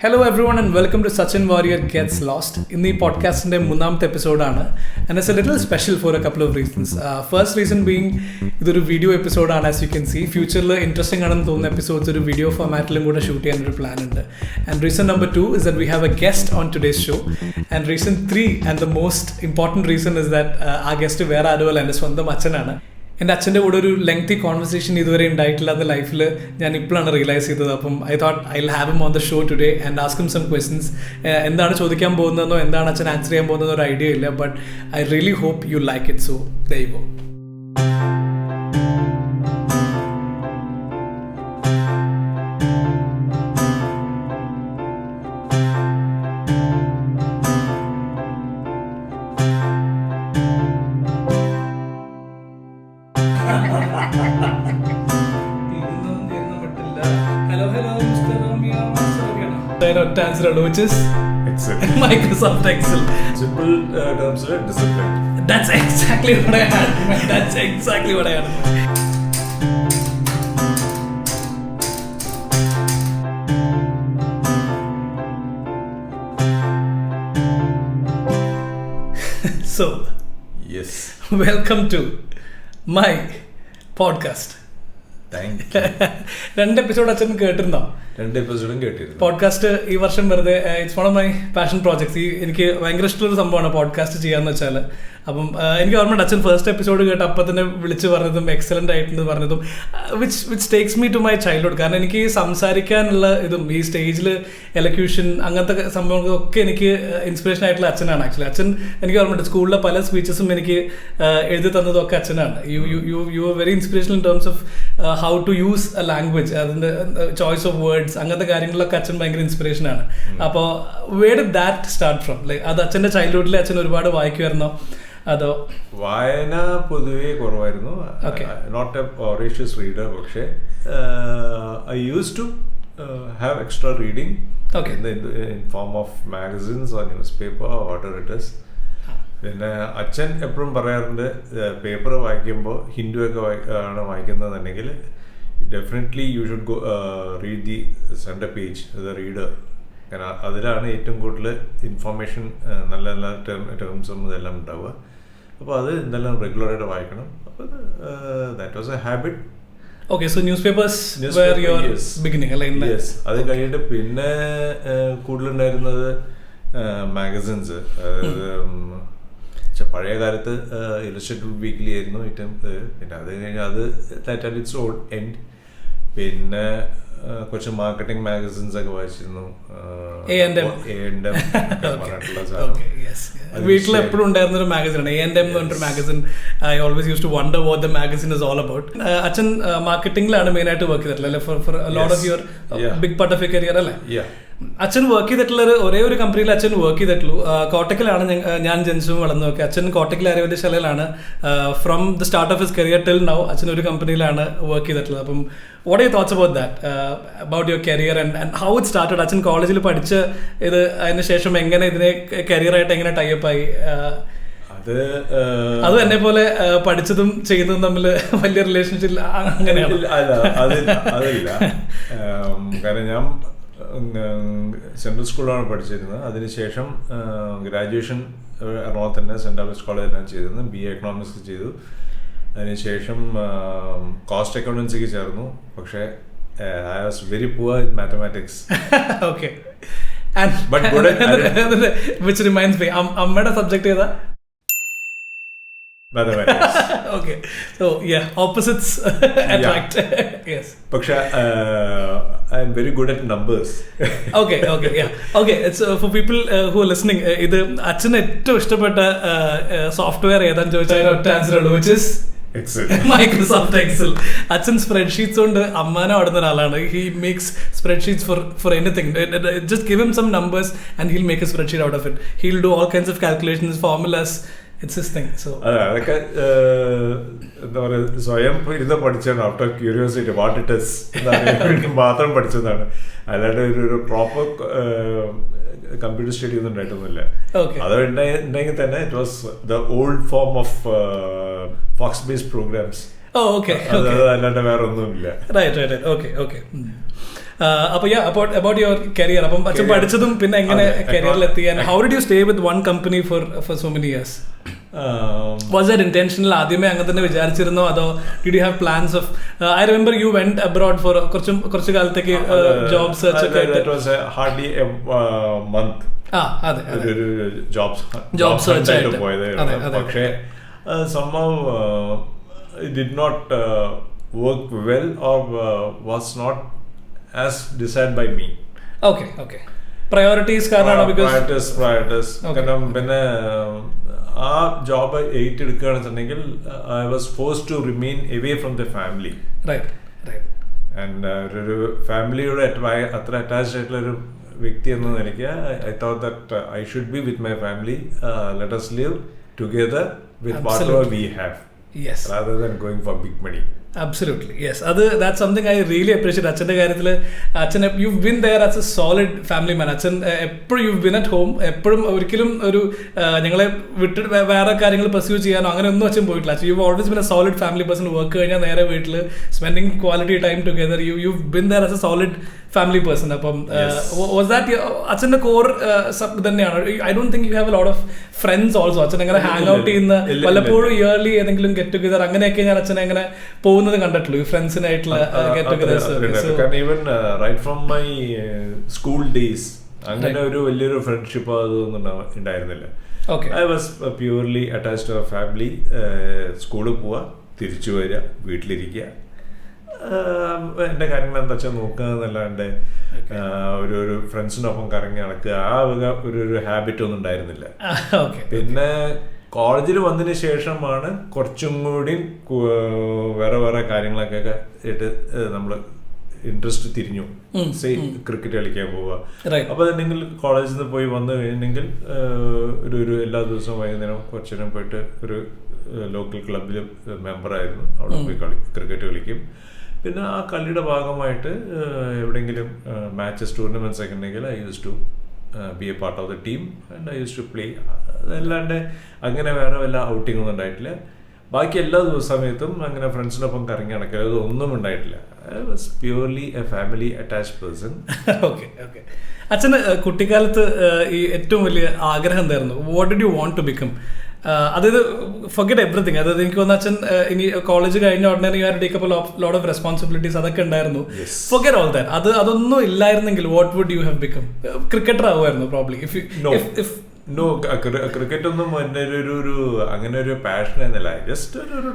Hello everyone and welcome to Sachin Warrior Gets Lost. In the podcast മൂന്നാമത്തെ എപ്പിസോഡാണ് and it's a little special for a couple of reasons. First reason being ഇതൊരു video എപ്പിസോഡാണ്. As you can see ഫ്യൂച്ചറിൽ interesting ആണെന്ന് തോന്നുന്ന episodes ഒരു video ഫോമാറ്റിലും കൂടെ shoot ചെയ്യാനൊരു പ്ലാൻ ഉണ്ട്. And reason number 2 is that we have a guest on today's show. And reason 3 and the most important reason is that ആ guest വേറെ ആരുമല്ല, എൻ്റെ സ്വന്തം അച്ഛനാണ്. എൻ്റെ അച്ഛൻ്റെ കൂടെ ഒരു ലെങ്തി കോൺവെർസേഷൻ ഇതുവരെ ഉണ്ടായിട്ടില്ല അത് ലൈഫിൽ ഞാൻ ഇപ്പോഴാണ് റിയലൈസ് ചെയ്തത്. അപ്പം I thought I will have him on the show today and ask him some questions. എന്താണ് ചോദിക്കാൻ പോകുന്നതെന്നോ എന്താണ് അച്ഛൻ ആൻസർ ചെയ്യാൻ പോകുന്നതെന്നോ ഒരു ഐഡിയ ഇല്ല. But I really hope you like it. So there you go. Answer which is Excel. Microsoft Excel. Simple terms are discipline. That's exactly what I had. That's exactly what I had. So, Yes. welcome to my podcast. Thank you. 2 episode അച്ഛൻ കേട്ടിരുന്നോ? 2 എപ്പിസോഡും കേട്ടിരുന്നു. Podcast ഈ വർഷം വെറുതെ it's one of my passion projects. എനിക്ക് ഭയങ്കര ഇഷ്ടമുള്ളൊരു സംഭവമാണ് podcast ചെയ്യാന്ന് വെച്ചാൽ. അപ്പം എനിക്ക് ഓർമ്മയുണ്ട് അച്ഛൻ ഫസ്റ്റ് എപ്പിസോഡ് കേട്ട് അപ്പം തന്നെ വിളിച്ച് പറഞ്ഞതും എക്സലൻ്റ് ആയിട്ടെന്ന് പറഞ്ഞതും which takes me to my childhood. കാരണം എനിക്ക് സംസാരിക്കാനുള്ള ഇതും ഈ സ്റ്റേജിൽ എലക്യൂഷൻ അങ്ങനത്തെ സംഭവങ്ങളൊക്കെ എനിക്ക് ഇൻസ്പിറേഷൻ ആയിട്ടുള്ള അച്ഛനാണ്. ആക്ച്വലി അച്ഛൻ എനിക്ക് ഓർമ്മയുണ്ട് സ്കൂളിലെ പല സ്പീച്ചസും എനിക്ക് എഴുതി തന്നതും ഒക്കെ അച്ഛനാണ്. You are very inspirational in terms of how to use a language, അതിൻ്റെ ചോയ്സ് ഓഫ് വേർഡ്സ്, അങ്ങനത്തെ കാര്യങ്ങളിലൊക്കെ അച്ഛൻ ഭയങ്കര ഇൻസ്പിറേഷനാണ്. അപ്പോൾ where did that start from? Like അത് അച്ഛൻ്റെ ചൈൽഡ്ഹുഡിൽ അച്ഛൻ ഒരുപാട് വായിക്കുമായിരുന്നോ അതോ? വായന പൊതുവെ കുറവായിരുന്നു. Not a voracious reader. പക്ഷേ I use to have extra reading in form of magazines or newspaper whatever it is. പിന്നെ അച്ഛൻ എപ്പോഴും പറയാറുണ്ട് പേപ്പർ വായിക്കുമ്പോൾ ഹിന്ദു ഒക്കെ ആണ് വായിക്കുന്നതെന്നുണ്ടെങ്കിൽ definitely you should go read the centre page the reader. കാരണം അതിലാണ് ഏറ്റവും കൂടുതൽ ഇൻഫോർമേഷൻ നല്ല നല്ല ടേംസും ഇതെല്ലാം ഉണ്ടാവുക. അപ്പോൾ അത് എന്തെല്ലാം റെഗുലറായിട്ട് വായിക്കണം. അപ്പോൾ that was a habit. Okay, so newspapers were your beginning അല്ലേ? യെസ്. അത് കഴിഞ്ഞിട്ട് പിന്നെ കൂടുതലുണ്ടായിരുന്നത് മാഗസിൻസ്. അതായത് പഴയ കാലത്ത് ഇലസ്ട്രേറ്റഡ് വീക്ക്ലി ആയിരുന്നു ഏറ്റവും. പിന്നെ അത് കഴിഞ്ഞാൽ അത് that at it's on end. പിന്നെ കുറച്ച് മാർക്കറ്റിംഗ് മാഗസിൻസ് ഒക്കെ വായിച്ചിരുന്നു. വീട്ടിൽ എപ്പോഴും ഉണ്ടായിരുന്ന ഒരു മാഗസിനാണ് A&M എന്ന് പറഞ്ഞൊരു magazine. I always use to wonder what the magazine is all about. അച്ഛൻ മാർക്കറ്റിംഗിലാണ് മെയിൻ ആയിട്ട് വർക്ക് ചെയ്തിട്ടുള്ളത് അല്ലെ? For lot of your big part of your career അല്ലേ? അച്ഛൻ വർക്ക് ചെയ്തിട്ടുള്ള ഒരേ ഒരു കമ്പനിയിൽ അച്ഛൻ വർക്ക് ചെയ്തിട്ടുള്ളൂ. കോട്ടക്കിലാണ് ഞാൻ ജനിച്ചതും വളർന്നതൊക്കെ. അച്ഛൻ കോട്ടക്കിൽ ആര്യവൈദ്യശാലയിലാണ് from the start of his career till now അച്ഛൻ ഒരു കമ്പനിയിലാണ് വർക്ക് ചെയ്തിട്ടുള്ളത്. അപ്പം what are your thoughts about that, about your career and how it started? അച്ഛൻ കോളേജിൽ പഠിച്ച് ഇത് അതിന് ശേഷം എങ്ങനെ ഇതിനെ കരിയറായിട്ട് എങ്ങനെ ടൈപ്പ് ആയി? അത് എന്നെ പോലെ പഠിച്ചതും ചെയ്യുന്നതും തമ്മിൽ വലിയ റിലേഷൻഷിപ്പ് അങ്ങനെയാണ്? അതില്ല. കാരണം ഞാൻ സെൻട്രൽ സ്കൂളിലാണ് പഠിച്ചിരുന്നത്. അതിനുശേഷം ഗ്രാജുവേഷൻ എറണാകുളത്ത് തന്നെ സെൻറ് ആൽബർട്ട്സ് കോളേജിലാണ് ചെയ്തിരുന്നത്. BA എക്കണോമിക്സ് ചെയ്തു. അതിനുശേഷം കോസ്റ്റ് അക്കൗണ്ടൻസിക്ക് ചേർന്നു. പക്ഷേ I was very poor in mathematics. Okay, which reminds me, അമ്മയുടെ സബ്ജക്ട് ഏതാ? Mathematics. Okay, so yeah, opposites attract. Yes. പക്ഷേ I am very good at numbers. Okay, yeah. Okay, it's for people who are listening. ഇത് അച്ഛന് ഏറ്റവും ഇഷ്ടപ്പെട്ട software ഏതാന്ന് ചോദിച്ചാൽ ഒറ്റ ആൻസർ ഉള്ളൂ, which is Excel. Microsoft Excel. അച്ഛൻ സ്പ്രെഡ്ഷീറ്റ്സ് കൊണ്ട് അമ്മാനം ആടുന്ന ഒരാളാണ്. He makes spreadsheets for anything. Just give him some numbers and he'll make a spreadsheet out of it. He'll do all kinds of calculations, formulas. It's his thing. So അതൊക്കെ എന്താ പറയുക, സ്വയം ഇരുന്ന് പഠിച്ചതാണ്. Out of curiosity what it is മാത്രം പഠിച്ചതാണ്. അല്ലാണ്ട് ഒരു പ്രോപ്പർ കമ്പ്യൂട്ടർ സ്റ്റഡി ഒന്നും ഉണ്ടായിട്ടൊന്നുമില്ല. അത് ഉണ്ടെങ്കിൽ തന്നെ it was the old form of folks based programs. അല്ലാണ്ട് വേറെ ഒന്നുമില്ല. റൈറ്റ്. ഓക്കെ. അപ്പോൾ about your career, അപ്പം അച്ഛൻ പഠിച്ചതും പിന്നെ എങ്ങനെ കരിയറിലെത്തി, and how did you stay with one company for so many years? Was that intentional? ആദ്യമേ അങ്ങനെ തന്നെ വിചാരിച്ചിരുന്നോ, അതോ did you have plans of I remember you went abroad for കുറച്ച് കാലത്തേക്ക് job search ഒക്കെ ആയിട്ട്? That was hardly a month. അതെ, ഒരു job search ആയിട്ട് പോയത്. പക്ഷേ somehow it did not work well or was not as desired by me. Okay. Priorities കാരണമാണ്, because priorities. കാരണം പിന്നെ ആ job ഏറ്റെടുക്കുകയാണെന്നുണ്ടെങ്കിൽ I was forced to remain away from the family. Right. And ഒരു ഫാമിലിയോട് അത്ര attached ആയിട്ടുള്ള ഒരു വ്യക്തി എന്ന നിലയ്ക്ക് I thought that I should be with my family. Let us live together with whatever we have. Yes. Rather than going for big money. Absolutely, yes. That's something I really appreciate. അച്ഛൻ്റെ കാര്യത്തിൽ അച്ഛൻ you've been there as a solid family man. അച്ഛൻ എപ്പോഴും you've been at home. എപ്പോഴും ഒരിക്കലും ഒരു ഞങ്ങളെ വിട്ടിട്ട് വേറെ കാര്യങ്ങൾ പെർസ്യൂ ചെയ്യാനോ അങ്ങനെ ഒന്നും അച്ഛൻ പോയിട്ടില്ല. you've always been a solid family person. Work കഴിഞ്ഞാൽ നേരെ വീട്ടിൽ spending quality time together. You've been there as a solid family person. അപ്പം was that അച്ഛൻ്റെ കോർ തന്നെയാണ്? I don't think you have a lot of friends also. അച്ഛൻ അങ്ങനെ hang out ചെയ്യുന്ന വല്ലപ്പോഴും ഇയർലി ഏതെങ്കിലും ഗെറ്റ് ടുഗദർ അങ്ങനെയൊക്കെ ഞാൻ അച്ഛനെ അങ്ങനെ പോകുന്നത് കണ്ടിട്ടുള്ളൂ, ഫ്രണ്ട്സിനായിട്ടുള്ള get togethers. Even right from my school days അങ്ങനെ ഒരു വലിയൊരു ഫ്രണ്ട്ഷിപ്പ് അതൊന്നും ഉണ്ടായിരുന്നില്ല. I was purely attached to family. സ്കൂളിൽ പോവുക, തിരിച്ചു വരിക, വീട്ടിലിരിക്കുക, എൻ്റെ കാര്യങ്ങൾ എന്താ വെച്ചാൽ നോക്കുക എന്നല്ലാണ്ട് ഒരു ഫ്രണ്ട്സിനൊപ്പം കറങ്ങി നടക്കുക ആ ഒരു ഹാബിറ്റ് ഒന്നും ഉണ്ടായിരുന്നില്ല. പിന്നെ കോളേജിൽ വന്നതിന് ശേഷമാണ് കുറച്ചും കൂടി വേറെ കാര്യങ്ങളൊക്കെ ആയിട്ട് നമ്മൾ ഇൻട്രസ്റ്റ് തിരിഞ്ഞു. ക്രിക്കറ്റ് കളിക്കാൻ പോവുക. അപ്പോൾ അല്ലെങ്കിൽ കോളേജിൽ നിന്ന് പോയി വന്നു കഴിഞ്ഞെങ്കിൽ ഒരു എല്ലാ ദിവസവും വൈകുന്നേരം കുറച്ചു നേരം പോയിട്ട് ഒരു ലോക്കൽ ക്ലബിൽ മെമ്പറായിരുന്നു. അവിടെ പോയി ക്രിക്കറ്റ് കളിക്കും. പിന്നെ ആ കളിയുടെ ഭാഗമായിട്ട് എവിടെയെങ്കിലും മാച്ചസ് ടൂർണമെന്റ്സ് ഒക്കെ ഉണ്ടെങ്കിൽ I use to be a part of the team and I use to play. അതല്ലാണ്ട് അങ്ങനെ വേറെ വല്ല ഔട്ടിംഗ് ഒന്നും ഉണ്ടായിട്ടില്ല. ബാക്കി എല്ലാ സമയത്തും അങ്ങനെ ഫ്രണ്ട്സിനൊപ്പം കറങ്ങി നടക്കുക അതൊന്നും ഉണ്ടായിട്ടില്ല. I was purely a family attached person. Okay. അച്ഛന് കുട്ടിക്കാലത്ത് ഈ ഏറ്റവും വലിയ ആഗ്രഹം എന്തായിരുന്നു? What did you want to become? അതായത് ഫർഗെറ്റ് എവറിത്തിങ്. അതായത് എനിക്ക് തോന്നുന്നു അച്ഛൻ ഇനി കോളേജ് കഴിഞ്ഞ ഉടനെ you have to take up lot of responsibilities അതൊക്കെ ഉണ്ടായിരുന്നു. Forget all that. അതൊന്നും ഇല്ലായിരുന്നെങ്കിൽ what would you have become? Cricketer ആവുമായിരുന്നു പ്രോബ്ലി. നോ, ക്രിക്കറ്റ് ഒന്നും എൻ്റെ ഒരു അങ്ങനെ ഒരു പാഷൻ എന്നല്ല, ജസ്റ്റ് ഒരു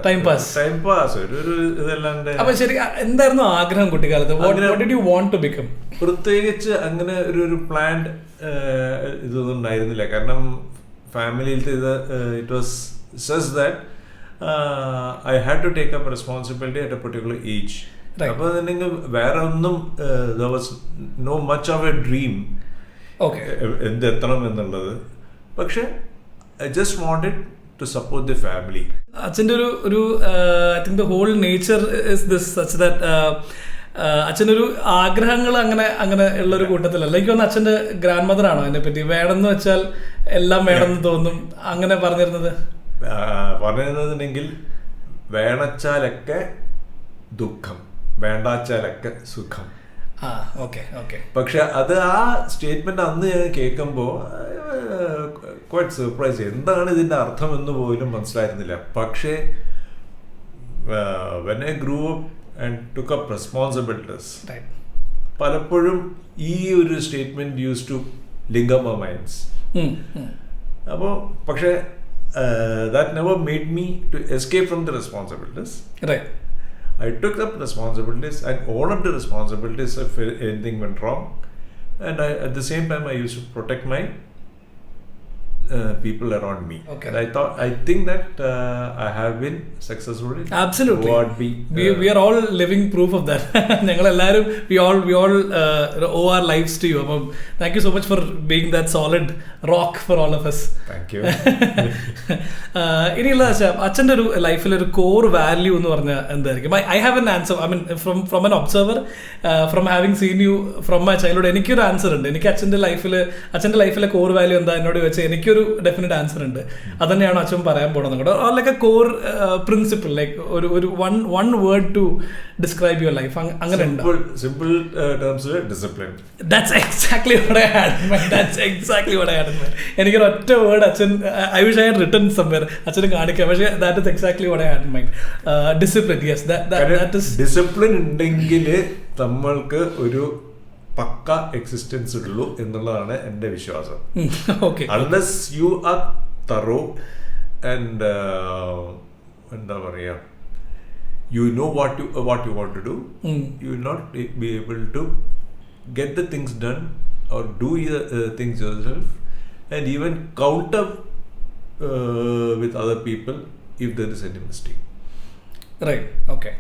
ടൈം പാസ് ഒരു ഇതല്ലാണ്ട്. അപ്പൊ ശരി, എന്തായിരുന്നു ആഗ്രഹം കുട്ടിക്കാലത്ത്? What did you want to become? പ്രത്യേകിച്ച് അങ്ങനെ ഒരു പ്ലാൻഡ് ഇതൊന്നും ഉണ്ടായിരുന്നില്ല. കാരണം ഫാമിലിയിലത്തെ ഇത് it was such that I had to take up responsibility at a particular age. അപ്പോൾ അതിനെങ്കിൽ വേറെ ഒന്നും there was no much of a dream എന്തെത്തണം എന്നുള്ളത്. പക്ഷെ I just wanted to support the family. അച്ഛൻ്റെ ഒരു I think the whole nature is this such that അച്ഛനൊരു ആഗ്രഹങ്ങൾ അങ്ങനെ ഉള്ളൊരു കൂട്ടത്തിലല്ല. എനിക്ക് തോന്നുന്നു അച്ഛൻ്റെ ഗ്രാൻഡ് മദർ ആണോ അതിനെപ്പറ്റി വേണമെന്ന് വെച്ചാൽ എല്ലാം വേണമെന്ന് തോന്നും അങ്ങനെ പറഞ്ഞിരുന്നതെങ്കിൽ വേണച്ചാലൊക്കെ ദുഃഖം, വേണ്ടാച്ചാലൊക്കെ സുഖം. പക്ഷെ അത് ആ സ്റ്റേറ്റ്മെന്റ് അന്ന് ഞാൻ കേൾക്കുമ്പോൾ ക്വൈറ്റ് സർപ്രൈസ്. എന്താണ് ഇതിന്റെ അർത്ഥം എന്ന് പോലും മനസ്സിലായിരുന്നില്ല. പക്ഷേ when I grew up and took up responsibilities, പലപ്പോഴും ഈ ഒരു statement use to link up my minds. അപ്പോൾ പക്ഷേ that never made me to escape from the responsibilities. I took up responsibilities and owned up the responsibilities if anything went wrong, and at the same time I used to protect my people around me. And I think that I have been successful. Absolutely. We are all living proof of that. ഞങ്ങൾ എല്ലാവരും we all owe our lives to you. അപ്പം thank you so much for being that solid rock for all of us. Thank you. ഇനിയുള്ള അച്ഛൻ്റെ ഒരു ലൈഫിൽ ഒരു core value എന്ന് പറഞ്ഞാൽ എന്തായിരിക്കും? I have an answer. I mean from an observer, from having seen you from my childhood, എനിക്കൊരു answer ഉണ്ട്. എനിക്ക് അച്ഛൻ്റെ ലൈഫിലെ കോർ വാല്യൂ എന്താ എന്നോട് ചോദിച്ചാൽ എനിക്കൊരു ഡെഫിനറ്റ് ആൻസർ ഉണ്ട്. അത് തന്നെയാണ് അച്ഛൻ പറയാൻ പോണെന്ന് കൂടെ. Like a core principle, like ഒരു one word to describe your life, അങ്ങനെ ഉണ്ട്. സിമ്പിൾ ടേംസിൽ discipline. That's exactly what I had in mind. എനിക്കൊരു ഒറ്റ വേർഡ് അച്ഛൻ, I wish I had written somewhere, അച്ഛന് കാണിക്കാം. പക്ഷേ that is exactly what I had in mind. Discipline, yes, that is. Discipline ഉണ്ടെങ്കിൽ നമ്മൾക്ക് ഒരു പക്ക എക്സിസ്റ്റൻസ് ഉള്ളൂ എന്നുള്ളതാണ് എൻ്റെ വിശ്വാസം. Unless you are thorough and എന്താ പറയുക, you know what you want to do, you will not be able to get the things done or do things yourself, and even counter with other people if there is any mistake. Right. Okay.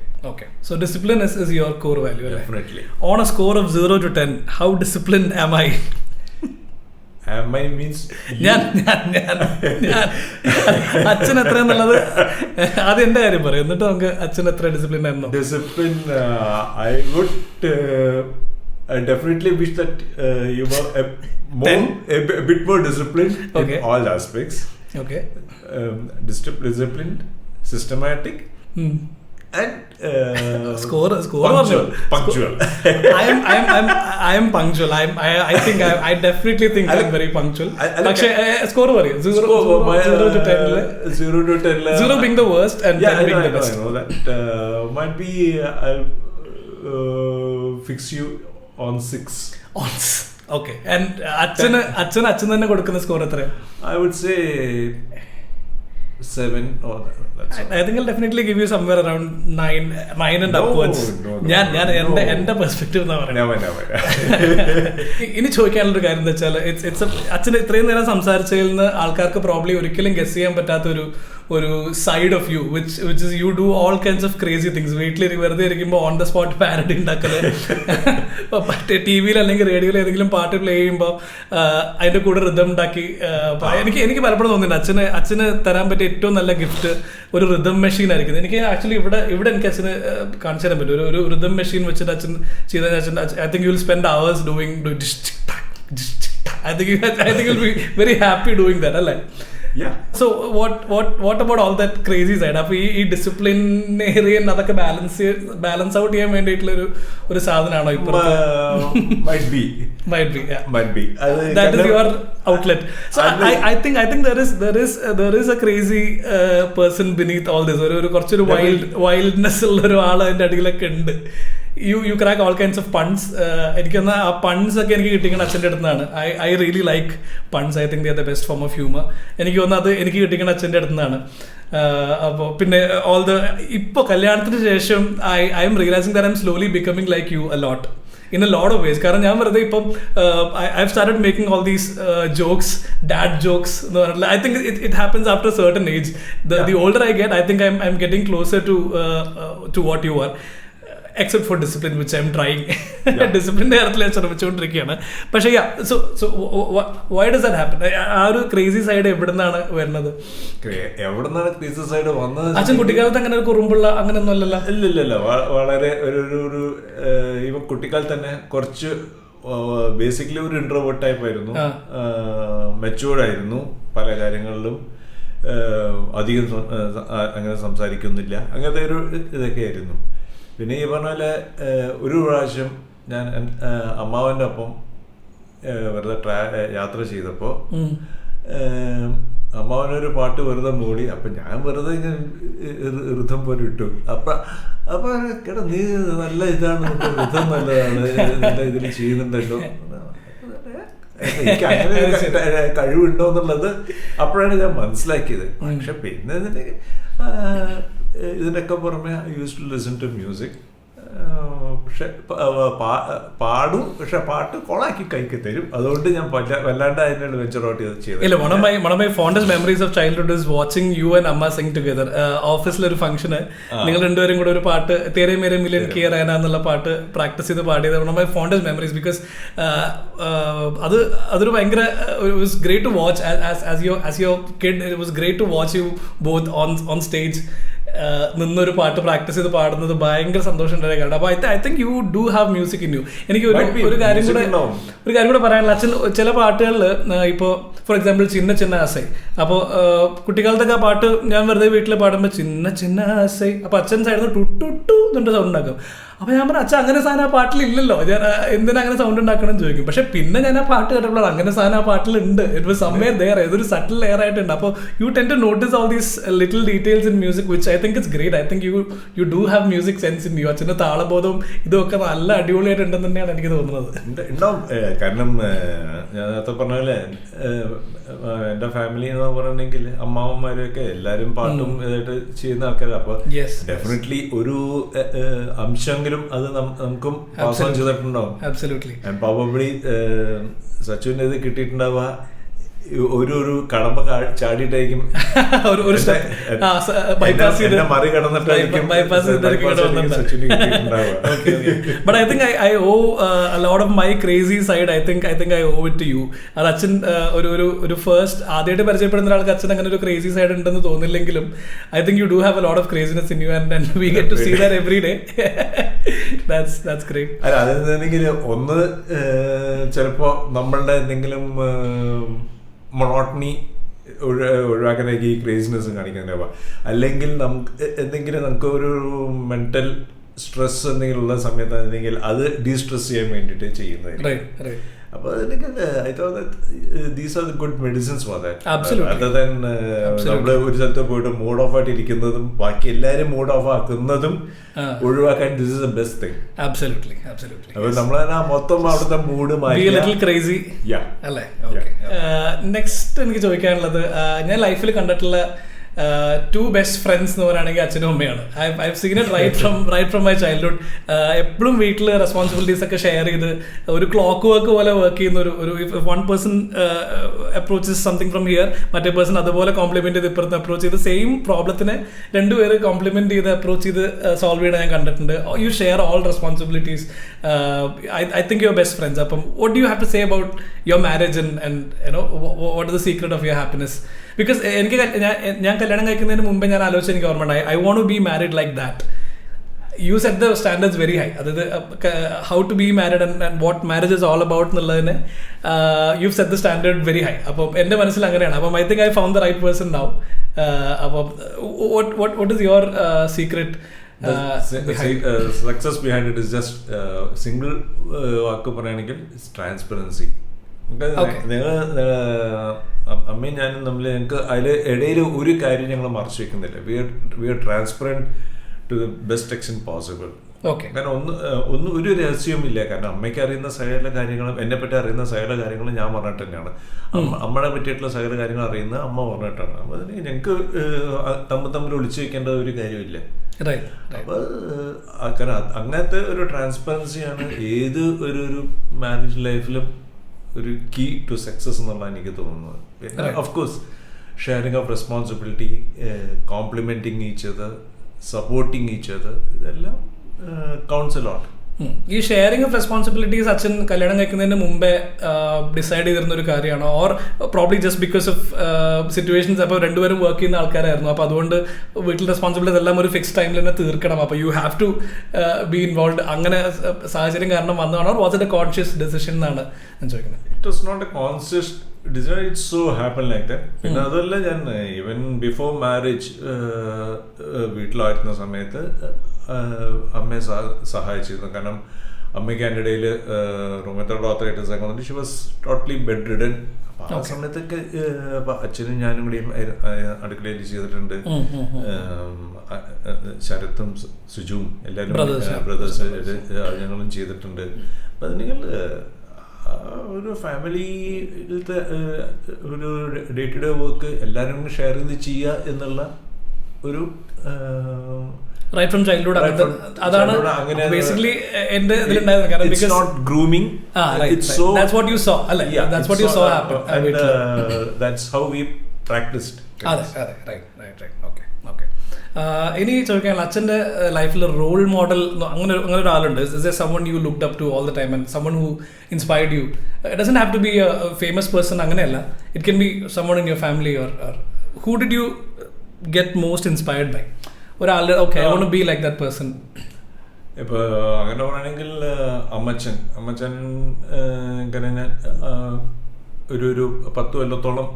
So discipline is your core value. Definitely. Right? On a score of 0 to 10, how disciplined am I? Am I means ഞാൻ അച്ഛൻ എത്രയെന്നുള്ളത് ആദ്യം എൻ്റെ കാര്യം പറയും, എന്നിട്ട് നമുക്ക് അച്ഛൻ എത്ര ഡിസിപ്ലിൻ ആയിരുന്നു. Discipline, I would definitely wish that you were a bit more disciplined in all aspects. Okay. Disciplined, systematic, and score punctual. I am punctual. I think I definitely think I'm very punctual. പക്ഷേ score പറയും 0 to 10. 0 to 10. 0 being the worst and 10 being the best. I know that might be I'll fix you on 6. Okay. And അച്ഛൻ തന്നെ കൊടുക്കുന്ന score എത്ര? I would say 7 or that's all. I think I'll definitely give you somewhere around 9 and upwards. ഞാൻ എന്റെ perspective എന്നാ പറയുന്നത്. ഇനി ചോദിക്കാനുള്ളൊരു കാര്യം എന്താ വെച്ചാൽ, അച്ഛൻ ഇത്രയും നേരം സംസാരിച്ചതിൽ നിന്ന് ആൾക്കാർക്ക് പ്രോബ്ലി ഒരിക്കലും ഗസ് ചെയ്യാൻ പറ്റാത്ത ഒരു side of you which is you do all kinds of crazy things. വീട്ടിൽ വെറുതെ ഇരിക്കുമ്പോൾ ഓൺ ദ സ്പോട്ട് പാരഡി ഉണ്ടാക്കല്, ടി വിയിൽ അല്ലെങ്കിൽ റേഡിയോയിൽ ഏതെങ്കിലും പാട്ട് പ്ലേ ചെയ്യുമ്പോൾ അതിന്റെ കൂടെ റിതം ഉണ്ടാക്കി. എനിക്ക് പലപ്പോഴും തോന്നുന്നുണ്ട് അച്ഛന് തരാൻ പറ്റിയ ഏറ്റവും നല്ല ഗിഫ്റ്റ് ഒരു റിതം മെഷീൻ ആയിരിക്കും. എനിക്ക് ആക്ച്വലി ഇവിടെ എനിക്ക് അച്ഛന് കാണിച്ചു തരാൻ പറ്റും. ഒരു റിതം മെഷീൻ വെച്ചിട്ട് അച്ഛൻ ചെയ്താൽ I think you will spend hours doing. I think you'll be very happy doing that, അല്ലേ? Yeah. So what about all that crazy side? അപ്പോൾ ഈ ഡിസിപ്ലിനേറിയൻ അതൊക്കെ ബാലൻസ് ഔട്ട് ചെയ്യാൻ വേണ്ടിയിട്ടുള്ള ഒരു സാധനമാണോ ഇപ്പോൾ? Might be. That is your outlet. So I think there is a crazy person beneath all this. ഒരു കുറച്ചൊരു വൈൽഡ്നെസ് ഉള്ള ഒരു ആൾ അതിന്റെ അടിയിലൊക്കെ ഉണ്ട്. You crack all kinds of puns. എനിക്ക് തോന്നുന്ന ആ പൺസ് ഒക്കെ എനിക്ക് കിട്ടിക്കുന്ന അച്ഛൻ്റെ അടുത്ത് നിന്നാണ്. I really like puns. I think they are the best form of humor. എനിക്ക് തോന്നുന്നത് അത് എനിക്ക് കിട്ടിക്കുന്ന അച്ഛൻ്റെ അടുത്ത് നിന്നാണ്. അപ്പോൾ പിന്നെ ഇപ്പോൾ കല്യാണത്തിന് ശേഷം I am realizing that I am slowly becoming like you a lot. In a lot of ways. കാരണം ഞാൻ വെറുതെ ഇപ്പം I've started making all these jokes, dad jokes. I think it happens after a certain age. The older I get, I think I'm getting closer to what you are. Except for discipline, which I'm trying. ഡിസിപ്ലിൻ്റെ കാര്യത്തിൽ ഞാൻ ശ്രമിച്ചുകൊണ്ടിരിക്കുകയാണ്. പക്ഷേ so why does that happen? ആ ഒരു crazy side എവിടെ നിന്നാണ് വരുന്നത്? Crazy side വന്നത് അച്ഛൻ കുട്ടിക്കാലത്ത് അങ്ങനെ ഒരു കുറുമ്പുള്ള അങ്ങനെയൊന്നും അല്ലല്ലോ. ഇല്ല വളരെ ഒരു ഇവ കുട്ടിക്കാലത്ത് തന്നെ കുറച്ച് ബേസിക്കലി ഒരു ഇൻട്രോവേർട്ട് ടൈപ്പ് ആയിരുന്നു. മെച്ചുവേർഡ് ആയിരുന്നു പല കാര്യങ്ങളിലും. അധികം അങ്ങനെ സംസാരിക്കുന്നില്ല, അങ്ങനത്തെ ഒരു ഇതൊക്കെ ആയിരുന്നു. പിന്നെ ഈ പറഞ്ഞ പോലെ ഒരു പ്രാവശ്യം ഞാൻ അമ്മാവൻ്റെ ഒപ്പം വെറുതെ യാത്ര ചെയ്തപ്പോൾ അമ്മാവനൊരു പാട്ട് വെറുതെ മൂടി. അപ്പം ഞാൻ വെറുതെ ഇങ്ങനെ ഋതം പോലെ ഇട്ടു. അപ്പം കേട്ടോ നീ നല്ല ഇതാണ്, ഋതം നല്ലതാണ്, നല്ല ഇതിൽ ചെയ്യുന്നുണ്ടല്ലോ, എനിക്ക് അങ്ങനെ കഴിവുണ്ടോ എന്നുള്ളത് അപ്പോഴാണ് ഞാൻ മനസ്സിലാക്കിയത്. പക്ഷെ പിന്നെ ഇതിനൊക്കെ പുറമെ I use to listen to music. പക്ഷെ പാടും, പക്ഷെ പാട്ട് കൊളാക്കി കൈക്ക് തരും. അതുകൊണ്ട് ഞാൻ വല്ലാണ്ട് അതിനോട് വെഞ്ചർ ഔട്ട് ചെയ്ത്. One of my fondest memories of childhood is watching you and Amma sing together. ഓഫീസിലൊരു ഫംഗ്ഷന് നിങ്ങൾ രണ്ടുപേരും കൂടെ ഒരു പാട്ട് തേരെ മേരെ മിലൻ കെ റൈന എന്നുള്ള പാട്ട് പ്രാക്ടീസ് ചെയ്ത് പാടിയത് one of my fondest memories because അതൊരു ഭയങ്കര it was great to watch as your kid. It was great to watch you both on stage നിന്നൊരു പാട്ട് പ്രാക്ടീസ് ചെയ്ത് പാടുന്നത് ഭയങ്കര സന്തോഷം ഉണ്ടായ കാരണം. അപ്പോൾ I think you do have music in you. എനിക്ക് ഒരു കാര്യം കൂടെ പറയാനുള്ള, അച്ഛൻ ചില പാട്ടുകളിൽ ഇപ്പോൾ ഫോർ എക്സാമ്പിൾ ചിന്ന ചിന്ന ആസൈ. അപ്പോൾ കുട്ടിക്കാലത്തൊക്കെ ആ പാട്ട് ഞാൻ വെറുതെ വീട്ടിൽ പാടുമ്പോൾ ചിന്ന ചിന്ന ആസൈ, അപ്പോൾ അച്ഛൻ സൈഡിൽ നിന്ന് ടുട്ടു എന്നിട്ട് സൗണ്ട് ഉണ്ടാക്കും. അപ്പോൾ ഞാൻ പറഞ്ഞു അച്ഛൻ അങ്ങനെ സാധനം ആ പാട്ടിലില്ലല്ലോ, ഞാൻ എന്തിനാ അങ്ങനെ സൗണ്ട് ഉണ്ടാക്കണം എന്ന് ചോദിക്കും. പക്ഷെ പിന്നെ ഞാൻ ആ പാട്ട് കേട്ടപ്പോൾ അങ്ങനെ സാധനം ആ പാട്ടിലുണ്ട്. ഇറ്റ് വാസ് സംവെയർ ദേർ, ഏതൊരു സട്ടിൽ ലെയർ ആയിട്ടുണ്ട്. അപ്പോൾ you tend to notice all these little details in music which I think it's great. I think you do have music sense in you. അച്ഛൻ്റെ താളബോധവും ഇതൊക്കെ നല്ല അടിപൊളിയായിട്ടുണ്ടെന്ന് തന്നെയാണ് എനിക്ക് തോന്നുന്നത്. ഉണ്ടാവും. കാരണം ഞാൻ നേരത്തെ പറഞ്ഞ പോലെ എൻ്റെ ഫാമിലി എന്ന് പറഞ്ഞിട്ടുണ്ടെങ്കിൽ അമ്മാവന്മാരൊക്കെ എല്ലാവരും പാട്ടും ഇതായിട്ട് ചെയ്യുന്ന ആൾക്കാരാണ്. അപ്പോൾ ഡെഫിനറ്റ്ലി ഒരു അംശമെങ്കിലും അത് നമുക്കും പാസ് ഓൺ ചെയ്തിട്ടുണ്ടാവും. ആൻഡ് പ്രോബബ്ലി സച്ചുവിൻ്റെ ഇത് കിട്ടിയിട്ടുണ്ടാവുക ഒരു കടമ്പ ചാടിയിട്ടായിരിക്കും മറികടന്നിട്ടായിരിക്കും. But I think I owe a lot of my crazy side. I think I owe it to you. അത് അച്ഛൻ ഒരു ഫസ്റ്റ് ആദ്യമായിട്ട് പരിചയപ്പെടുന്ന ഒരാൾക്ക് അച്ഛൻ അങ്ങനെ ഒരു ക്രേസി സൈഡ് ഉണ്ടെന്ന് തോന്നില്ലെങ്കിലും I think you do have a lot of craziness in you and we get to see that every day. That's great. അല്ല അതെന്തെങ്കിൽ ഒന്ന് ചിലപ്പോ നമ്മളുടെ എന്തെങ്കിലും മൊണോട്ടണി ഒഴിവാക്കാനായിരിക്കും ഈ ക്രേസിനെസ് കാണിക്കാനാവുക. അല്ലെങ്കിൽ നമുക്ക് ഒരു മെന്റൽ സ്ട്രെസ് എന്തെങ്കിലും ഉള്ള സമയത്താണെങ്കിൽ അത് ഡീസ്ട്രെസ് ചെയ്യാൻ വേണ്ടിയിട്ട് ചെയ്യുന്നത്. അപ്പോൾ I thought that these are the good medicines for that. Other than നമ്മൾ ഒരു സ്ഥലത്ത് പോയിട്ട് മൂഡ് ഓഫ് ആയിട്ട് ഇരിക്കുന്നതും ബാക്കി എല്ലാവരും മൂഡ് ഓഫ് ആക്കുന്നതും ഒഴിവാക്കാൻ this is the best thing. അപ്പോൾ നമ്മൾ മൊത്തം അവിടുത്തെ മൂഡ് ക്രേസി അല്ലേ. നെക്സ്റ്റ് എനിക്ക് ചോദിക്കാനുള്ളത്, ഞാൻ ലൈഫിൽ കണ്ടിട്ടുള്ള two best friends എന്ന് പറയുകയാണെങ്കിൽ അച്ഛനും അമ്മയാണ്. I've seen it right from my childhood. എപ്പോഴും വീട്ടിൽ റെസ്പോൺസിബിലിറ്റീസ് ഒക്കെ ഷെയർ ചെയ്ത് ഒരു ക്ലോക്ക് വർക്ക് പോലെ വർക്ക് ചെയ്യുന്ന ഒരു one person approaches something from here, മറ്റേ പേഴ്സൺ അതുപോലെ കോംപ്ലിമെന്റ് ചെയ്ത് ഇപ്പുറത്ത് അപ്രോച്ച് ചെയ്ത് സെയിം പ്രോബ്ലത്തിനെ രണ്ടുപേര് കോംപ്ലിമെന്റ് ചെയ്ത് അപ്രോച്ച് ചെയ്ത് സോൾവ് ചെയ്യണ ഞാൻ കണ്ടിട്ടുണ്ട്. You share all responsibilities. I think you're best friends. അപ്പം what do you have to say about your marriage and you know what is the secret of your happiness? Because എനിക്ക് ഞാൻ കല്യാണം കഴിക്കുന്നതിന് മുമ്പേ ഞാൻ ആലോചിച്ച് എനിക്ക് ഓർമ്മയുണ്ടായി, I want to be married like that. You set the standards very high. അതായത് how to be married and what marriage is all about എന്നുള്ളതിന് you've set the standard very high. അപ്പം എൻ്റെ മനസ്സിൽ അങ്ങനെയാണ്. അപ്പം I think I found the right person now. അപ്പം what is your secret? Success behind it is just single വാക്ക് പറയുകയാണെങ്കിൽ transparency. അമ്മയും ഞാനും തമ്മിൽ ഞങ്ങൾക്ക് അതിൽ ഇടയിൽ ഒരു കാര്യം ഞങ്ങൾ മറച്ചു വെക്കുന്നില്ല. We are transparent to the best extent possible. കാരണം ഒരു രഹസ്യവും ഇല്ല. കാരണം അമ്മയ്ക്ക് അറിയുന്ന സകല കാര്യങ്ങളും എന്നെപ്പറ്റി അറിയുന്ന സകല കാര്യങ്ങളും ഞാൻ പറഞ്ഞിട്ട് തന്നെയാണ്. അമ്മയെ പറ്റിയിട്ടുള്ള സകല കാര്യങ്ങൾ അറിയുന്നത് അമ്മ പറഞ്ഞിട്ടാണ്. അപ്പോൾ അതിന് ഞങ്ങൾക്ക് തമ്മിൽ ഒളിച്ചു വെക്കേണ്ട ഒരു കാര്യമില്ല. അപ്പോൾ കാരണം അങ്ങനത്തെ ഒരു ട്രാൻസ്പെറൻസിയാണ് ഏത് ഒരു മാരേജ് ലൈഫിലും ഒരു കീ ടു സക്സസ് എന്നുള്ളതാണ് എനിക്ക് തോന്നുന്നത്. പിന്നെ of course sharing of responsibility, complimenting each other, supporting each other, ഇതെല്ലാം കൗണ്ട്സ് എ ലോട്ട്. ഈ ഷെയറിംഗ് ഓഫ് റെസ്പോൺസിബിലിറ്റീസ് അച്ഛൻ കല്യാണം കഴിക്കുന്നതിന് മുമ്പേ ഡിസൈഡ് ചെയ്തിരുന്ന ഒരു കാര്യമാണോ, or probably just because of situations? അപ്പോൾ രണ്ടുപേരും വർക്ക് ചെയ്യുന്ന ആൾക്കാരായിരുന്നു, അപ്പോൾ അതുകൊണ്ട് വീട്ടിൽ റെസ്പോൺസിബിലിറ്റീസ് എല്ലാം ഒരു ഫിക്സ് ടൈമിൽ തന്നെ തീർക്കണം, അപ്പോൾ you have to be involve, അങ്ങനെ സാഹചര്യം കാരണം വന്നതാണോ, was it a conscious decision എന്നാണ് ഞാൻ ചോദിക്കുന്നത്? It was not a conscious decision, it so happen like that. പിന്നെ അതല്ല, ഞാൻ ഈവൻ ബിഫോർ മാരേജ് വീട്ടിലായിരുന്ന സമയത്ത് അമ്മയെ സഹായിച്ചിരുന്നു. കാരണം അമ്മയ്ക്ക് എൻ്റെ ഇടയിൽ റൂമറ്റോയ്ഡ് ആർത്രൈറ്റിസ് ഒക്കെ വന്നിട്ട് she was totally bed ridden. അപ്പോൾ ആ സമയത്തൊക്കെ അച്ഛനും ഞാനും കൂടിയും അടുക്കളയിൽ ചെയ്തിട്ടുണ്ട്. ശരത്തും സുജുവും എല്ലാവരും ബ്രദേഴ്സ് ഞങ്ങളും ചെയ്തിട്ടുണ്ട്. അപ്പം അതിന് ഒരു ഫാമിലിയിലത്തെ ഒരു ഡേ ടു ഡേ വർക്ക് എല്ലാവരും ഷെയർ ചെയ്ത് ചെയ്യുക എന്നുള്ള ഒരു റൈറ്റ് ഫ്രം ചൈൽഡ്ഹുഡ് അതാണ് ബേസിക്കലി എൻ്റെ ഇതിലുണ്ടായത്. കാരണം it's not grooming, it's so that's what you saw അല്ലേ, that's what you saw happen and that's how we practiced. അതെ right okay ഇനി ചോദിക്കാനുള്ള അച്ഛൻ്റെ ലൈഫിൽ റോൾ മോഡൽ അങ്ങനെ ഒരാളുണ്ട്? Is there someone you looked up to all the time and someone who inspired you? It doesn't have to be a famous person, അങ്ങനെയല്ല. It can be someone in your family or who did you get most inspired by? ഒരാളുടെ okay I want to be like that person. ഇപ്പോൾ അങ്ങനെ പറയുകയാണെങ്കിൽ അമ്മച്ചൻ ഒരു 10 കൊല്ലത്തോളം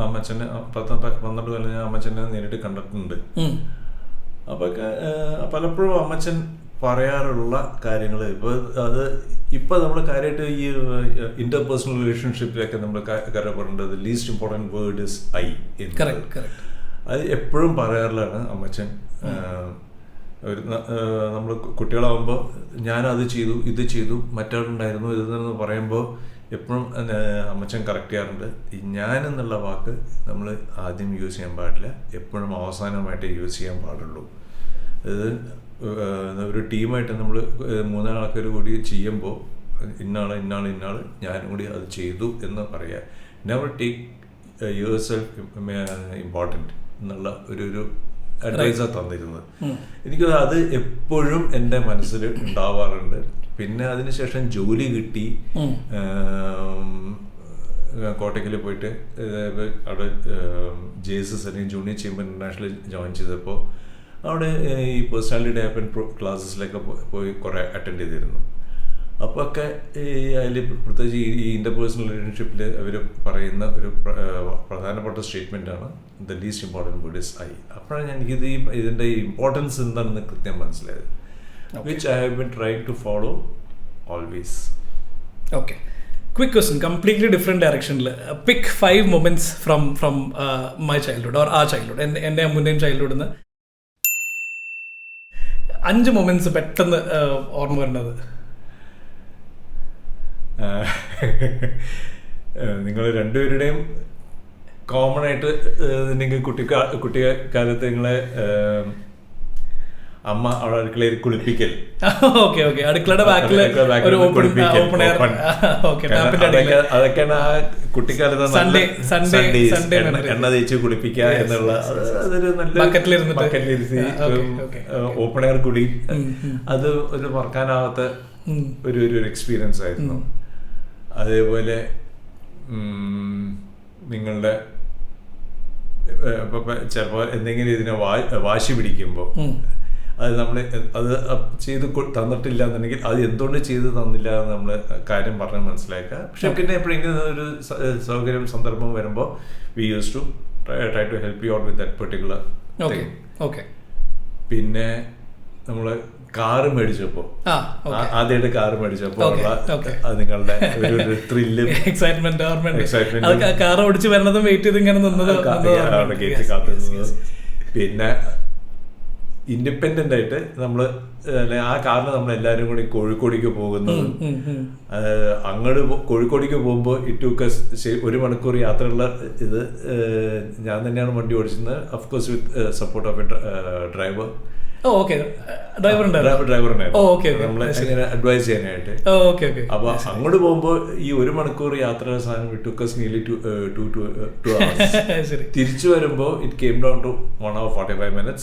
അമ്മച്ചനെ 12 കൊല്ലം ഞാൻ അമ്മച്ചനെ നേരിട്ട് കണ്ടിട്ടുണ്ട്. അപ്പോൾ പലപ്പോഴും അമ്മച്ചൻ പറയാറുള്ള കാര്യങ്ങൾ ഇപ്പൊ നമ്മൾ കാര്യമായിട്ട് ഈ ഇന്റർപേഴ്സണൽ റിലേഷൻഷിപ്പിലൊക്കെ നമ്മൾ പറയുന്നത് least important word is I. അത് എപ്പോഴും പറയാറുള്ളതാണ് അമ്മച്ചൻ. നമ്മൾ കുട്ടികളാവുമ്പോൾ ഞാനത് ചെയ്തു, ഇത് ചെയ്തു, മറ്റാളുണ്ടായിരുന്നു, ഇതെന്ന് പറയുമ്പോൾ എപ്പോഴും അമ്മച്ചൻ കറക്റ്റ് ചെയ്യാറുണ്ട്. ഈ ഞാൻ എന്നുള്ള വാക്ക് നമ്മൾ ആദ്യം യൂസ് ചെയ്യാൻ പാടില്ല, എപ്പോഴും അവസാനമായിട്ട് യൂസ് ചെയ്യാൻ പാടുള്ളൂ. അത് ഒരു ടീമായിട്ട് നമ്മൾ 3 ആൾക്കാർ കൂടി ചെയ്യുമ്പോൾ ഇന്നാൾ ഞാനും കൂടി അത് ചെയ്തു എന്ന് പറയുക. Never take your self important എന്നുള്ള ഒരു അഡ്വൈസാണ് തന്നിരുന്നത്. എനിക്കത് അത് എപ്പോഴും എൻ്റെ മനസ്സിൽ ഉണ്ടാവാറുണ്ട്. പിന്നെ അതിനുശേഷം ജോലി കിട്ടി, കോട്ടയ്ക്കൽ പോയിട്ട് അവിടെ JSS അല്ലെങ്കിൽ ജൂനിയർ ചേംബർ ഇന്റർനാഷണൽ ജോയിൻ ചെയ്തപ്പോൾ അവിടെ ഈ പേഴ്സണാലിറ്റി ഡെവലപ്മെൻറ്റ് ക്ലാസ്സസിലൊക്കെ പോയി കുറേ അറ്റൻഡ് ചെയ്തിരുന്നു. അപ്പോൾ ഒക്കെ അതിൽ പ്രത്യേകിച്ച് ഈ ഇന്റർപേഴ്സണൽ റിലേഷൻഷിപ്പിൽ അവർ പറയുന്ന ഒരു പ്രധാനപ്പെട്ട സ്റ്റേറ്റ്മെൻറ്റാണ് the least important word is I. അപ്പോഴാണ് എനിക്കിത് ഇതിൻ്റെ ഇമ്പോർട്ടൻസ് എന്താണെന്ന് കൃത്യം മനസ്സിലായത്. Which I have been trying to follow always. Okay. Quick question, completely different direction. Pick 5 moments from my childhood or our childhood. എൻ്റെ മുന്നേ ചൈൽഡ്ഹുഡ് 5 moments പെട്ടെന്ന് ഓർമ്മ വരുന്നത്. നിങ്ങൾ രണ്ടുപേരുടെയും കോമൺ ആയിട്ട് നിങ്ങൾ കുട്ടിക്കാലത്ത് നിങ്ങളെ അമ്മ അവിടെ അടുക്കളയിൽ കുളിപ്പിക്കൽ. അടുക്കളയുടെ ബാക്കില് അതൊക്കെയാണ് ആ കുട്ടിക്കാലത്ത് എണ്ണ തേച്ച് കുളിപ്പിക്കുക എന്നുള്ള അതൊരു നല്ല ബക്കറ്റിലിരുത്തി ഓപ്പൺ എയർ കുളി. അത് ഒരു മറക്കാനാവാത്ത ഒരു എക്സ്പീരിയൻസ് ആയിരുന്നു. അതേപോലെ നിങ്ങളുടെ ചിലപ്പോൾ എന്തെങ്കിലും ഇതിനെ വാശി പിടിക്കുമ്പോൾ അത് നമ്മൾ അത് ചെയ്ത് തന്നിട്ടില്ല എന്നുണ്ടെങ്കിൽ അത് എന്തുകൊണ്ട് ചെയ്ത് തന്നില്ല എന്ന് നമ്മൾ കാര്യം പറഞ്ഞ് മനസ്സിലാക്കുക. പക്ഷെ പിന്നെ എപ്പോഴെങ്കിലും ഒരു സൗകര്യം സന്ദർഭം വരുമ്പോൾ we use to try to help you out with that particular thing. പിന്നെ നമ്മൾ കാറ് മേടിച്ചപ്പോൾ ആദ്യമായിട്ട് കാറ് മേടിച്ചപ്പോൾ അത് നിങ്ങളുടെ ഒരു ത്രില്ലും എക്സൈറ്റ്മെന്റ് കാർ ഓടിച്ച് വരുന്നതും വെയിറ്റ് ചെയ്ത് ഇങ്ങനെ ഗേറ്റ് കാത്തുന്നത്. പിന്നെ ഇൻഡിപെൻഡന്റ് ആയിട്ട് നമ്മള് ആ കാറിന് നമ്മൾ എല്ലാവരും കൂടി കോഴിക്കോടേക്ക് പോകുന്നത്. അങ്ങോട്ട് കോഴിക്കോടേക്ക് പോകുമ്പോൾ ഇറ്റ് 1 മണിക്കൂർ യാത്രയുള്ള ഇത് ഞാൻ തന്നെയാണ് വണ്ടി ഓടിച്ചിരുന്നത്. Of course with support of a driver. നമ്മളെ എങ്ങനെ അഡ്വൈസ് ചെയ്യാനായിട്ട്. അപ്പൊ അങ്ങോട്ട് പോകുമ്പോ ഈ 1 മണിക്കൂർ യാത്ര സാധനം തിരിച്ചു വരുമ്പോ it came down to 1 hour 45 minutes.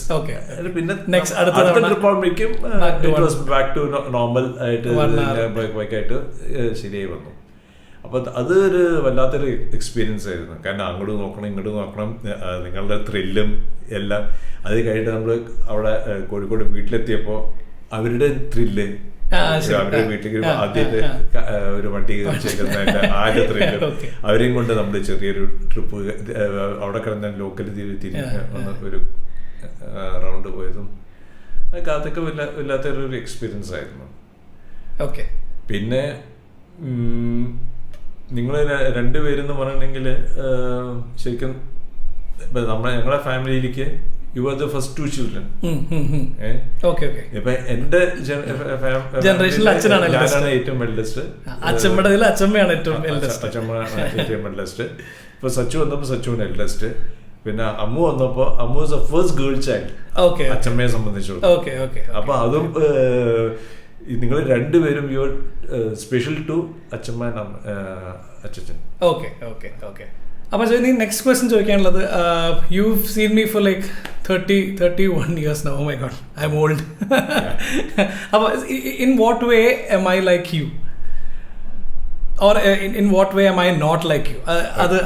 പിന്നെ അടുത്ത ട്രിപ്പ് ആകുമ്പോഴേക്കും ബാക്ക് ടു നോർമൽ ആയിട്ട് ബൈക്കായിട്ട് ശരിയായി വന്നു. അപ്പൊ അതൊരു വല്ലാത്തൊരു എക്സ്പീരിയൻസ് ആയിരുന്നു. കാരണം അങ്ങോട്ട് നോക്കണം ഇങ്ങോട്ട് നോക്കണം, നിങ്ങളുടെ ത്രില്ലും എല്ലാം. അത് കഴിഞ്ഞിട്ട് നമ്മൾ അവിടെ കോഴിക്കോട് വീട്ടിലെത്തിയപ്പോൾ അവരുടെ ത്രില്ല്, അവരുടെ വീട്ടിലേക്ക് ആദ്യത്തെ ഒരു വണ്ടി ചേക്കുന്നതിന്റെ ആദ്യ ത്രില്ലും അവരെയും കൊണ്ട് നമ്മൾ ചെറിയൊരു ട്രിപ്പ് അവിടെ കിടന്ന ലോക്കൽ തിരിഞ്ഞ് വന്ന് ഒരു റൗണ്ട് പോയതും അതൊക്കെ വല്ലാത്തൊരു എക്സ്പീരിയൻസ് ആയിരുന്നു. പിന്നെ നിങ്ങൾ രണ്ടുപേരെന്ന് പറയണമെങ്കിൽ ശരിക്കും ഞങ്ങളുടെ ഫാമിലിയിലേക്ക് you are the first 2 children. ഇപ്പൊ എന്റെ ഞാനാണ് ഏറ്റവും എൽഡസ്റ്റ്, അച്ഛമ്മയാണ് ഏറ്റവും എൽഡസ്റ്റ്. ഇപ്പൊ സച്ചു വന്നപ്പോ സച്ചുവിന് എൽഡസ്റ്റ്. പിന്നെ അമ്മു വന്നപ്പോ Ammu is the first girl child അച്ഛമ്മയെ സംബന്ധിച്ചിടത്തോളം. അപ്പൊ അതും നിങ്ങൾ രണ്ടുപേരും യു ആർ സ്പെഷ്യൽ ടു അച്ഛമ്മ അച്ഛൻ. അപ്പോൾ നീ നെക്സ്റ്റ് ക്വസ്റ്റ്യൻ ചോദിക്കാനുള്ളത്, you seen me for like 31 years now. Oh my god, I'm old. അപ്പോൾ in what way am I like you? Or in what way am I not like you?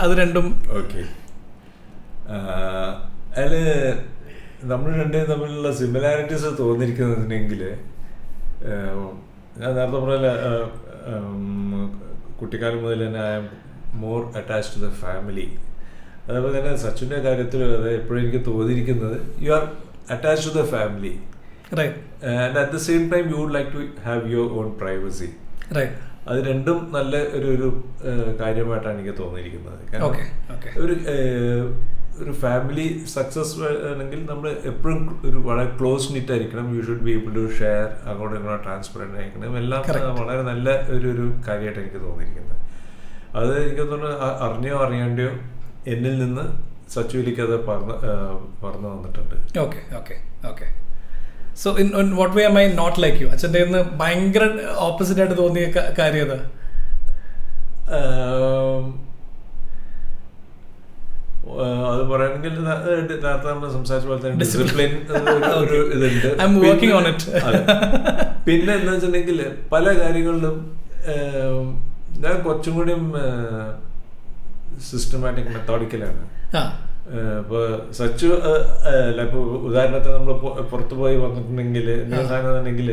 അത് രണ്ടും. അതിൽ നമ്മൾ രണ്ടും തമ്മിലുള്ള സിമിലാരിറ്റീസ് തോന്നിയിരിക്കുന്നതിനെങ്കിൽ ഞാൻ നേരത്തെ പറഞ്ഞ കുട്ടിക്കാലം മുതൽ തന്നെ I am more attached to the family. അതേപോലെ തന്നെ സച്ചിൻ്റെ കാര്യത്തിൽ അത് എപ്പോഴും എനിക്ക് തോന്നിയിരിക്കുന്നത് you are attached to the family and at the same time you would like to have your own privacy. അത് രണ്ടും നല്ല ഒരു കാര്യമായിട്ടാണ് എനിക്ക് തോന്നിയിരിക്കുന്നത്. ഒരു ഫാമിലി സക്സസ് ആണെങ്കിൽ നമ്മൾ എപ്പോഴും ഒരു വളരെ ക്ലോസ് നിറ്റ് ആയിരിക്കണം. You should be able to share, അങ്ങോട്ടും ഇങ്ങോട്ടും ട്രാൻസ്പെറൻറ്റ് ആയിരിക്കണം. എല്ലാം വളരെ നല്ല ഒരു കാര്യമായിട്ട് എനിക്ക് തോന്നിയിരിക്കുന്നത്. അത് എനിക്ക് തോന്നുന്നു അറിഞ്ഞോ അറിയാണ്ടോ എന്നിൽ നിന്ന് സച്ചുവിലേക്ക് അത് പറഞ്ഞു വന്നിട്ടുണ്ട്. Okay okay okay. So in what way am I not like you? അച്ഛൻ്റെ ഇന്ന് ഭയങ്കര ഓപ്പോസിറ്റ് ആയിട്ട് തോന്നിയ കാര്യം അത്? അത് പറയുകയാണെങ്കിൽ നേരത്തെ നമ്മൾ സംസാരിച്ച പോലെ തന്നെ ഡിസിപ്ലിൻ ഒരു ഇതുണ്ട്. പിന്നെ എന്താ വെച്ചിട്ടുണ്ടെങ്കിൽ പല കാര്യങ്ങളിലും ഞാൻ കുറച്ചും കൂടിയും സിസ്റ്റമാറ്റിക് മെത്തോഡിക്കലാണ്. ഇപ്പൊ സച്ചു ഇപ്പൊ ഉദാഹരണത്തിന് നമ്മൾ പുറത്തു പോയി വന്നിട്ടുണ്ടെങ്കിൽ എന്തെങ്കിലും സാധനം ഉണ്ടെങ്കിൽ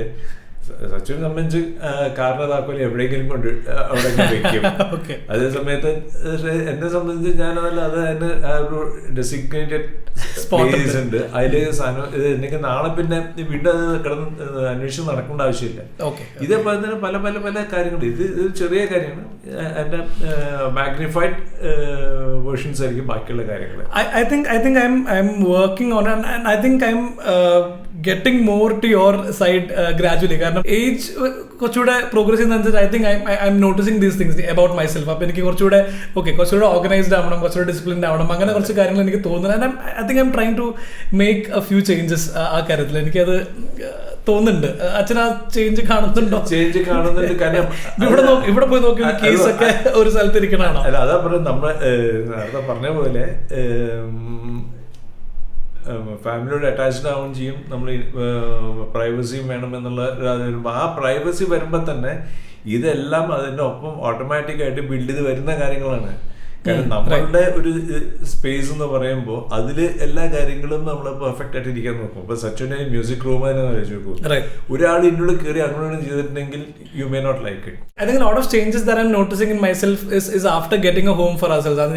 സച്ചുവിനെ സംബന്ധിച്ച് കാറിന് താക്കോല് എവിടെയെങ്കിലും കൊണ്ട് അവിടെ വെക്കും. അതേ സമയത്ത് എന്നെ സംബന്ധിച്ച് ഞാനതല്ല, അത് തന്നെ ആ ഒരു ഡെസിഗ്നേറ്റഡ് സ്പേസ് ഉണ്ട്. അതില് സാധനം ഇത് എനിക്ക് നാളെ പിന്നെ വീണ്ടും അത് കിടന്ന് അന്വേഷിച്ച് നടക്കേണ്ട ആവശ്യമില്ല. ഇതേപോലെ തന്നെ പല പല പല കാര്യങ്ങൾ. ഇത് ചെറിയ കാര്യമാണ്, എന്റെ മാഗ്നിഫൈഡ് വേർഷൻസ് ആയിരിക്കും ബാക്കിയുള്ള കാര്യങ്ങൾ. I think I'm working on it, and I think I'm getting more to your side gradually. കാരണം ഏജ് കുറച്ചുകൂടെ പ്രോഗ്രസ് ചെയ്യുന്നതനുസരിച്ച് I think I am noticing these things about myself. അപ്പോൾ എനിക്ക് കുറച്ചുകൂടെ കുറച്ചുകൂടെ ഓർഗനൈസ്ഡ് ആവണം, കുറച്ചുകൂടെ ഡിസിപ്ലിൻഡ് ആവണം, അങ്ങനെ കുറച്ച് കാര്യങ്ങൾ എനിക്ക് തോന്നുന്നു. And I think I am trying to make a few changes ആ കാര്യത്തിൽ. എനിക്കത് തോന്നുന്നുണ്ട്. അച്ഛൻ ആ ചേഞ്ച് കാണുന്നുണ്ടോ? ചേഞ്ച് കാണുന്നുണ്ട്. കാരണം ഇവിടെ പോയി നോക്കി കേസൊക്കെ ഒരു സ്ഥലത്ത് ഇരിക്കണാണോ? അല്ല, അതാ പറയുന്നത്. നമ്മൾ നേരത്തെ പറഞ്ഞ പോലെ ഫാമിലിയോട് അറ്റാച്ച്ഡ് ആവുകയും ചെയ്യും. നമ്മൾ പ്രൈവസിയും വേണമെന്നുള്ള ആ പ്രൈവസി വരുമ്പോൾ തന്നെ ഇതെല്ലാം അതിൻ്റെ ഒപ്പം ഓട്ടോമാറ്റിക്കായിട്ട് ബിൽഡ് ചെയ്ത് വരുന്ന കാര്യങ്ങളാണ്. കാരണം നമ്മളുടെ ഒരു സ്പേസ് എന്ന് പറയുമ്പോൾ അതില് എല്ലാ കാര്യങ്ങളും നമ്മൾ പെർഫെക്റ്റ് ആയിട്ട് ഇരിക്കാൻ നോക്കും. ഇപ്പൊ സച്ചിന്റെ മ്യൂസിക് റൂം തന്നെ ആലോചിച്ച് നോക്കും. ഒരാൾ ഇതിനുള്ളിൽ കയറി അങ്ങോട്ട് ചെയ്തിട്ടുണ്ടെങ്കിൽ you may not like it. I think a lot of changes that I'm noticing in myself is after getting a home for ourselves. അത്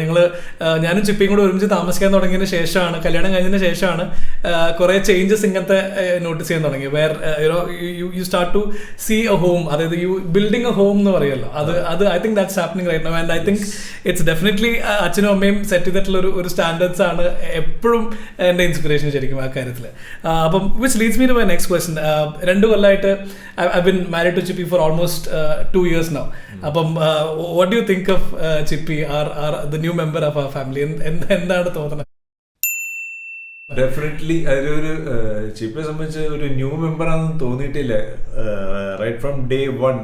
ഞാനും ചിപ്പിയും കൂടെ ഒരുമിച്ച് താമസിക്കാൻ തുടങ്ങിയതിന് ശേഷമാണ്, കല്യാണം കഴിഞ്ഞതിന് ശേഷമാണ് കുറെ ചേഞ്ചസ് ഇങ്ങനത്തെ നോട്ടീസ് ചെയ്യാൻ തുടങ്ങി. Where you start to see a home, അതായത് യു ബിൽഡിംഗ് എ ഹോം എന്ന് പറയുമല്ലോ, അത് I think that's happening right now. And I think it's definitely അച്ഛനും അമ്മയും സെറ്റ് ചെയ്തിട്ടുള്ള ഒരു സ്റ്റാൻഡേർഡ്സ് ആണ് എപ്പോഴും എൻ്റെ ഇൻസ്പിറേഷൻ ശരിക്കും ആ കാര്യത്തിൽ. അപ്പം which leads me to my next question. 2 കൊല്ലമായിട്ട് I been married to Chippy for almost 2 years now. അപ്പം what do you think of Chippy, the new member of our family? എന്താണ് തോന്നുന്നത്? ഡെഫിനറ്റ്ലി അതൊരു ചിപ്പിയെ സംബന്ധിച്ച് ഒരു ന്യൂ മെമ്പർ ആണെന്ന് തോന്നിയിട്ടില്ല. Right from day 1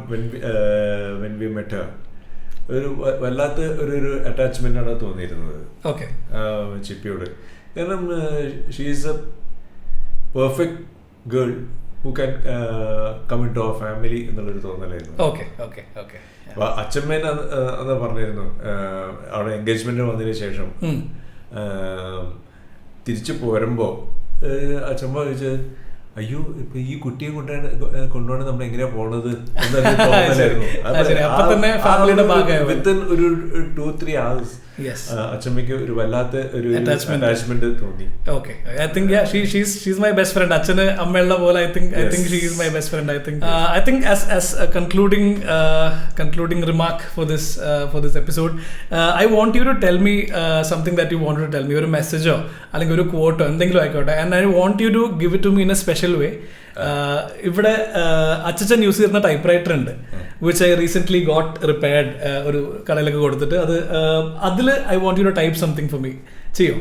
when we met her, ഒരു വല്ലാത്ത ഒരു അറ്റാച്ച്മെന്റ് ആണ് തോന്നിയിരുന്നത് ചിപ്പിയോട്. കാരണം she is A perfect girl who can come into our family എന്നുള്ളൊരു തോന്നലായിരുന്നു. അപ്പൊ അച്ഛമ്മേനെ അന്ന് പറഞ്ഞിരുന്നു, അവിടെ എൻഗേജ്മെന്റ് വന്നതിന് ശേഷം തിരിച്ചു പോരുമ്പോ അച്ഛമ്മ ചോദിച്ചത്, അയ്യോ ഇപ്പൊ ഈ കുട്ടിയെ കൊണ്ടുപോകണം നമ്മൾ എങ്ങനെയാ പോണത് എന്നൊരു തോന്നലായിരുന്നു. വിത്തിൻ ഒരു 2-3 hours അച്ഛമ്മയ്ക്ക് ഒരു വല്ലാത്ത ഒരു അറ്റാച്ച്മെന്റ് തോന്നി. Okay, I think she's my best friend. അച്ഛന് അമ്മയുള്ള പോലെ I think she is my best friend. I think as a concluding remark for this episode, I want you to tell me something that you wanted to tell me, ഒരു മെസ്സേജോ അല്ലെങ്കിൽ ഒരു quote എന്തെങ്കിലും ആയിക്കോട്ടെ, and I want you to give it to me in a special way. ഇവിടെ അച്ഛൻ use ചെയ്യുന്ന typewriter ഉണ്ട്, which I recent got repaired, ഒരു കടയിലൊക്കെ കൊടുത്തിട്ട്. അതിൽ I want you to type something for me. ചെയ്യോ?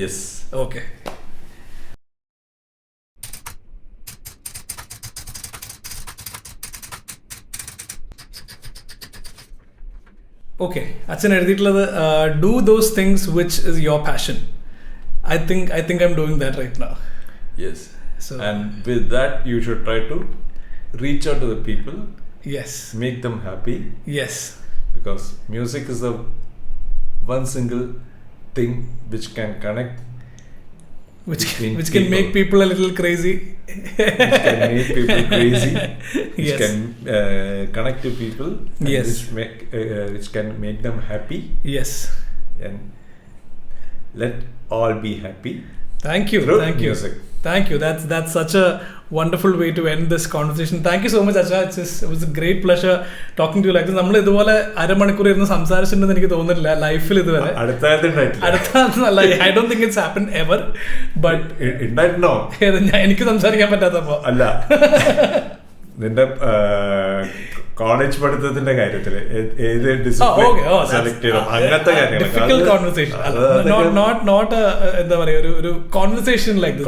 യെസ്. ഓക്കെ. ഓക്കെ, അച്ഛൻ എഴുതിയിട്ടുള്ളത്, do those things which is your passion. I think I'm doing that right now. Yes. So, and with that you should try to reach out to the people. Yes. Make them happy. Yes. Because music is the one single thing which can connect which can make people a little crazy. Which can make people crazy. Which Yes. can connect to people. And Yes. Which can make them happy. Yes. And let all be happy. Thank you. Through Thank you. music. Thank you. That's such a wonderful way to end this conversation. Thank you so much, Acha. It was a great pleasure talking to you like this. നമ്മൾ ഇതുപോലെ അരമണിക്കൂർ ഇരുന്ന് സംസാരിച്ചിട്ടുണ്ടെന്ന് എനിക്ക് തോന്നുന്നില്ല ലൈഫിൽ ഇതുവരെ. അടുത്ത കാലത്ത് ഉണ്ടായിട്ടില്ല. അടുത്തല്ല, I don't think it's happen ever. But ഉണ്ടായിരുന്നോ? എനിക്ക് സംസാരിക്കാൻ പറ്റാത്തപ്പോ അല്ല, നിന്റെ കോളേജ് പഠിത്തത്തിന്റെ കാര്യത്തില് ഏത് സെലക്ട് ചെയ്യണം അങ്ങനത്തെ ഡിഫിക്കൽട്ട് കോൺവെർസേഷൻ, നോട്ട് എന്താ പറയാ ഒരു conversation like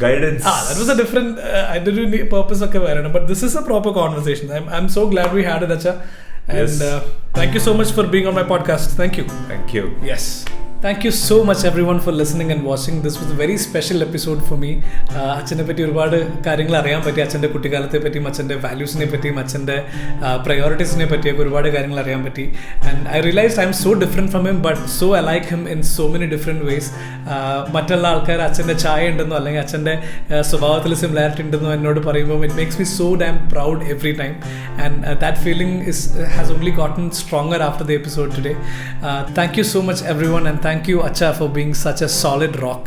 guidance. That was a different അതിന്റെ purpose ഒക്കെ വരണം, but this is a proper conversation. I'm so glad we had it, Acha, and thank you so much for being on my podcast. Thank you. Thank you. Yes. Thank you so much everyone for listening and watching. This was a very special episode for me. അച്ഛനെ പറ്റി ഒരുപാട് കാര്യങ്ങൾ അറിയാൻ പറ്റി. അച്ഛൻ്റെ കുട്ടിക്കാലത്തെ പറ്റിയും അച്ഛൻ്റെ വാല്യൂസിനെ പറ്റിയും അച്ഛൻ്റെ പ്രയോറിറ്റീസിനെ പറ്റിയൊക്കെ ഒരുപാട് കാര്യങ്ങൾ അറിയാൻ പറ്റി. And I realised I am so different from him, but so I like him in so many different ways. മറ്റുള്ള ആൾക്കാർ അച്ഛൻ്റെ ചായ ഉണ്ടെന്നോ അല്ലെങ്കിൽ അച്ഛൻ്റെ സ്വഭാവത്തിൽ സിമിലാരിറ്റി ഉണ്ടെന്നോ എന്നോട് പറയുമ്പോൾ it makes me so dam proud every time. And that feeling has only gotten stronger after the episode today. Thank you so much everyone, and thank you, Acha, for being such a solid rock.